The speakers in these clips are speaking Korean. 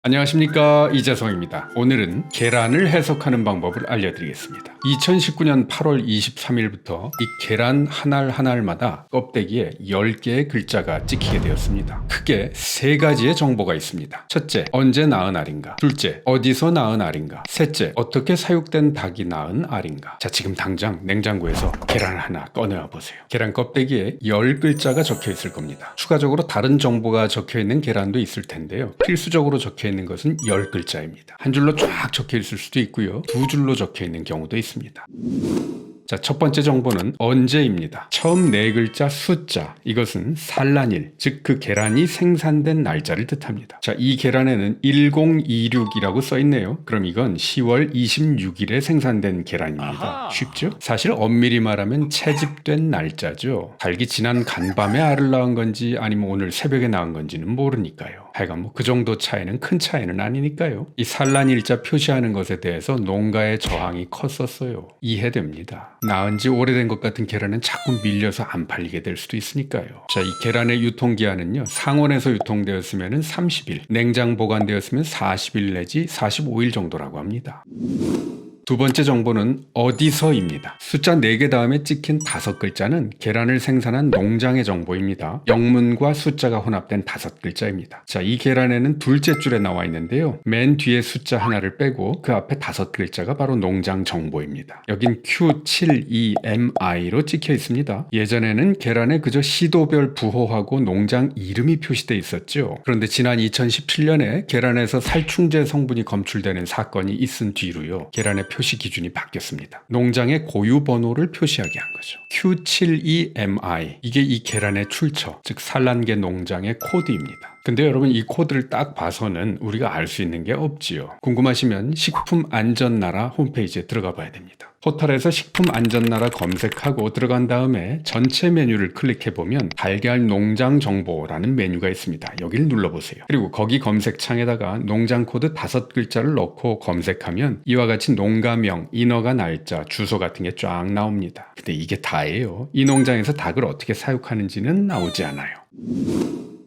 안녕하십니까, 이재성입니다. 오늘은 계란을 해석하는 방법을 알려드리겠습니다. 2019년 8월 23일부터 이 계란 한 알 한 알마다 껍데기에 10개의 글자가 찍히게 되었습니다. 크게 3가지의 정보가 있습니다. 첫째, 언제 낳은 알인가? 둘째, 어디서 낳은 알인가? 셋째, 어떻게 사육된 닭이 낳은 알인가? 자, 지금 당장 냉장고에서 계란 하나 꺼내와 보세요. 계란 껍데기에 10글자가 적혀 있을 겁니다. 추가적으로 다른 정보가 적혀 있는 계란도 있을 텐데요. 필수적으로 적혀 있는 것은 10글자입니다. 한 줄로 쫙 적혀 있을 수도 있고요. 2줄로 적혀 있는 경우도 있습니다. 자, 첫 번째 정보는 언제입니다. 처음 4글자 숫자, 이것은 산란일, 즉 그 계란이 생산된 날짜를 뜻합니다. 자, 이 계란에는 1026이라고 써있네요. 그럼 이건 10월 26일에 생산된 계란입니다. 아하. 쉽죠? 사실 엄밀히 말하면 채집된 날짜죠. 닭이 지난 간밤에 알을 낳은 건지 아니면 오늘 새벽에 낳은 건지는 모르니까요. 하여간 뭐 그 정도 차이는 큰 차이는 아니니까요. 이 산란일자 표시하는 것에 대해서 농가의 저항이 컸었어요. 이해됩니다. 낳은 지 오래된 것 같은 계란은 자꾸 밀려서 안 팔리게 될 수도 있으니까요. 자, 이 계란의 유통기한은요, 상온에서 유통되었으면 30일, 냉장 보관되었으면 40일 내지 45일 정도라고 합니다. 두 번째 정보는 어디서입니다. 숫자 4개 다음에 찍힌 5글자는 계란을 생산한 농장의 정보입니다. 영문과 숫자가 혼합된 5글자입니다. 자, 이 계란에는 둘째 줄에 나와 있는데요. 맨 뒤에 숫자 하나를 빼고 그 앞에 5글자가 바로 농장 정보입니다. 여긴 Q72MI로 찍혀 있습니다. 예전에는 계란에 그저 시도별 부호하고 농장 이름이 표시되어 있었죠. 그런데 지난 2017년에 계란에서 살충제 성분이 검출되는 사건이 있은 뒤로요, 계란의 표시 기준이 바뀌었습니다. 농장의 고유 번호를 표시하게 한 거죠. Q72MI, 이게 이 계란의 출처, 즉 산란계 농장의 코드입니다. 근데 여러분, 이 코드를 딱 봐서는 우리가 알 수 있는 게 없지요. 궁금하시면 식품안전나라 홈페이지에 들어가 봐야 됩니다. 포털에서 식품안전나라 검색하고 들어간 다음에 전체 메뉴를 클릭해보면 달걀 농장 정보라는 메뉴가 있습니다. 여기를 눌러보세요. 그리고 거기 검색창에다가 농장 코드 5글자를 넣고 검색하면 이와 같이 농가명, 인허가 날짜, 주소 같은 게 쫙 나옵니다. 근데 이게 다예요. 이 농장에서 닭을 어떻게 사육하는지는 나오지 않아요.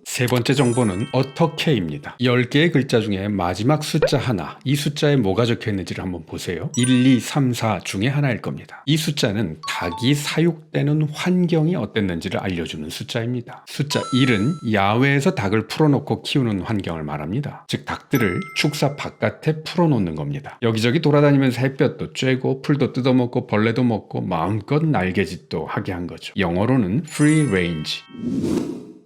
세 번째 정보는 어떻게입니다. 10개의 글자 중에 마지막 숫자 하나, 이 숫자에 뭐가 적혀 있는지를 한번 보세요. 1, 2, 3, 4 중에 하나일 겁니다. 이 숫자는 닭이 사육되는 환경이 어땠는지를 알려주는 숫자입니다. 숫자 1은 야외에서 닭을 풀어놓고 키우는 환경을 말합니다. 즉 닭들을 축사 바깥에 풀어놓는 겁니다. 여기저기 돌아다니면서 햇볕도 쬐고 풀도 뜯어먹고 벌레도 먹고 마음껏 날개짓도 하게 한 거죠. 영어로는 free range.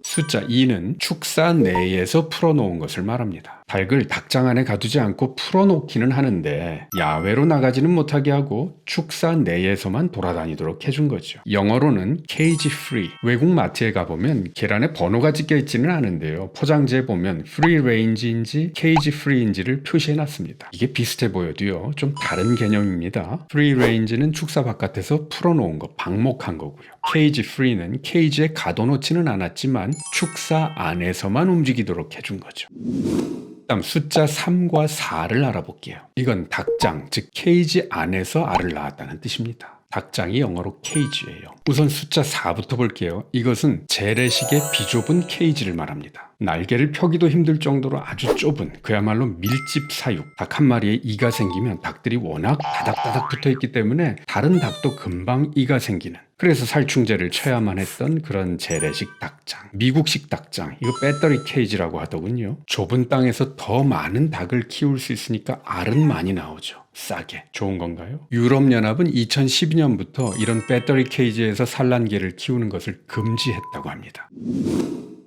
숫자 2는 축사 내에서 풀어놓은 것을 말합니다. 닭을 닭장 안에 가두지 않고 풀어놓기는 하는데 야외로 나가지는 못하게 하고 축사 내에서만 돌아다니도록 해준 거죠. 영어로는 cage free. 외국 마트에 가보면 계란에 번호가 찍혀 있지는 않은데요, 포장지에 보면 free range인지 cage free인지를 표시해놨습니다. 이게 비슷해 보여도요, 좀 다른 개념입니다. free range는 축사 바깥에서 풀어놓은 거, 방목한 거고요. cage free는 케이지에 가둬놓지는 않았지만 축사 안에서만 움직이도록 해준 거죠. 다음 숫자 3과 4를 알아볼게요. 이건 닭장, 즉 케이지 안에서 알을 낳았다는 뜻입니다. 닭장이 영어로 케이지예요. 우선 숫자 4부터 볼게요. 이것은 재래식의 비좁은 케이지를 말합니다. 날개를 펴기도 힘들 정도로 아주 좁은, 그야말로 밀집 사육. 닭 한 마리에 이가 생기면 닭들이 워낙 다닥다닥 붙어있기 때문에 다른 닭도 금방 이가 생기는, 그래서 살충제를 쳐야만 했던 그런 재래식 닭장. 미국식 닭장, 이거 배터리 케이지라고 하더군요. 좁은 땅에서 더 많은 닭을 키울 수 있으니까 알은 많이 나오죠. 싸게. 좋은 건가요? 유럽연합은 2012년부터 이런 배터리 케이지에서 산란계를 키우는 것을 금지했다고 합니다.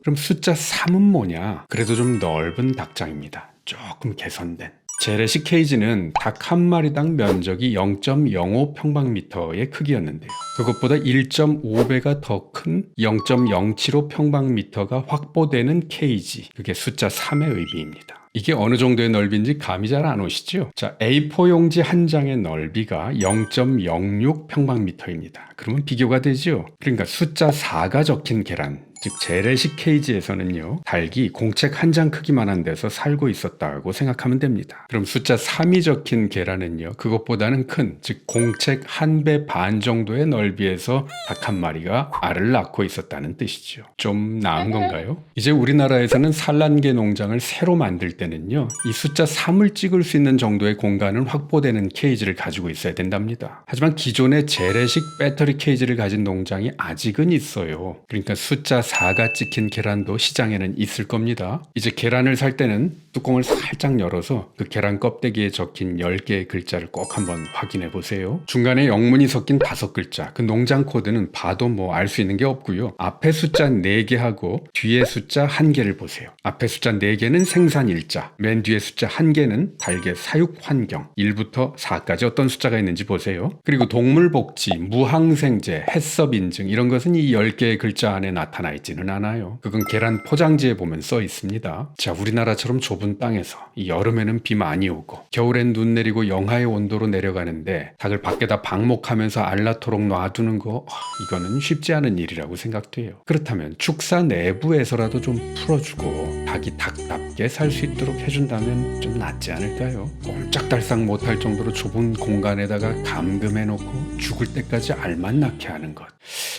그럼 숫자 3은 뭐냐? 그래도 좀 넓은 닭장입니다. 조금 개선된. 재래식 케이지는 닭 한 마리당 면적이 0.05 평방미터의 크기였는데요. 그것보다 1.5배가 더 큰 0.075 평방미터가 확보되는 케이지. 그게 숫자 3의 의미입니다. 이게 어느 정도의 넓이인지 감이 잘 안 오시죠? 자, A4 용지 한 장의 넓이가 0.06 평방미터입니다. 그러면 비교가 되죠? 그러니까 숫자 4가 적힌 계란, 즉 재래식 케이지에서는요, 닭이 공책 한 장 크기만한 데서 살고 있었다고 생각하면 됩니다. 그럼 숫자 3이 적힌 계란은요, 그것보다는 큰, 즉 공책 1배 반 정도의 넓이에서 닭 한 마리가 알을 낳고 있었다는 뜻이죠. 좀 나은 건가요? 이제 우리나라에서는 산란계 농장을 새로 만들 때는요, 이 숫자 3을 찍을 수 있는 정도의 공간은 확보되는 케이지를 가지고 있어야 된답니다. 하지만 기존의 재래식 배터리 케이지를 가진 농장이 아직은 있어요. 그러니까 숫자 4가 찍힌 계란도 시장에는 있을 겁니다. 이제 계란을 살 때는 뚜껑을 살짝 열어서 그 계란 껍데기에 적힌 10개의 글자를 꼭 한번 확인해 보세요. 중간에 영문이 섞인 5글자, 그 농장 코드는 봐도 뭐 알 수 있는 게 없고요. 앞에 숫자 4개하고 뒤에 숫자 1개를 보세요. 앞에 숫자 4개는 생산 일자, 맨 뒤에 숫자 1개는 닭의 사육 환경, 1부터 4까지 어떤 숫자가 있는지 보세요. 그리고 동물복지, 무항생제, 햇섭 인증 이런 것은 이 10개의 글자 안에 나타나 있지는 않아요. 그건 계란 포장지에 보면 써 있습니다. 자, 우리나라처럼 좁은 땅에서 이 여름에는 비 많이 오고 겨울엔 눈 내리고 영하의 온도로 내려가는데 닭을 밖에다 방목하면서 알라토록 놔두는 거, 이거는 쉽지 않은 일이라고 생각돼요. 그렇다면 축사 내부에서라도 좀 풀어주고 닭이 닭답게 살 수 있도록 해준다면 좀 낫지 않을까요? 꼼짝달싹 못할 정도로 좁은 공간에다가 감금해놓고 죽을 때까지 알만 낳게 하는 것,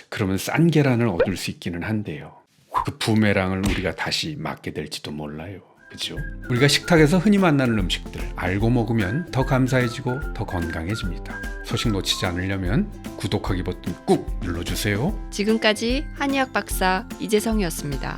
그러면 싼 계란을 얻을 수 있기는 한데요, 그 부메랑을 우리가 다시 맞게 될지도 몰라요. 그죠? 우리가 식탁에서 흔히 만나는 음식들 알고 먹으면 더 감사해지고 더 건강해집니다. 소식 놓치지 않으려면 구독하기 버튼 꾹 눌러주세요. 지금까지 한의학 박사 이재성이었습니다.